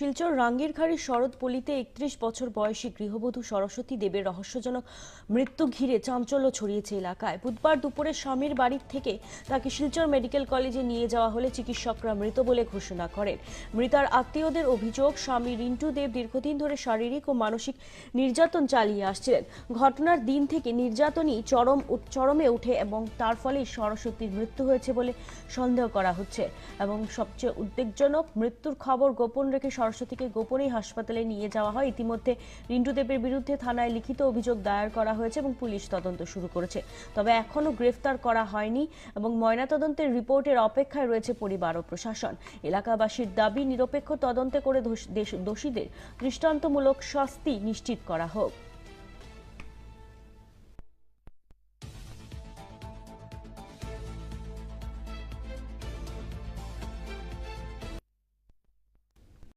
শিলচর রাঙ্গিরখাড়ির শরৎপল্লীতে ৩১ বছর বয়সী গৃহবধূ সরস্বতী দেবের রহস্যজনক মৃত্যু ঘিরে চাঞ্চল্য ছড়িয়েছে এলাকায়। বুধবার দুপুরে স্বামীর বাড়ি থেকে তাকে শিলচর মেডিকেল কলেজে নিয়ে যাওয়া হলে চিকিৎসকরা মৃত বলে ঘোষণা করেন। মৃতার আত্মীয়দের অভিযোগ, স্বামী রিন্টু দেব দীর্ঘদিন ধরে শারীরিক ও মানসিক নির্যাতন চালিয়ে আসছিলেন। ঘটনার দিন থেকে নির্যাতনই চরমে ওঠে এবং তার ফলেই সরস্বতীর মৃত্যু হয়েছে বলে সন্দেহ করা হচ্ছে। এবং সবচেয়ে উদ্বেগজনক, মৃত্যুর খবর গোপন রেখে সরস্বতীকে গোপনেই হাসপাতালে নিয়ে যাওয়া হয়। ইতিমধ্যে রিন্টু দেবের বিরুদ্ধে থানায় লিখিত অভিযোগ দায়ের করা হয়েছে এবং পুলিশ তদন্ত শুরু করেছে। তবে এখনো গ্রেফতার করা হয়নি এবং ময়নাতদন্তের রিপোর্টের অপেক্ষায় রয়েছে পরিবার ও প্রশাসন। এলাকাবাসীর দাবি, নিরপেক্ষ তদন্তে করে দোষীদের দৃষ্টান্তমূলক শাস্তি নিশ্চিত করা হোক।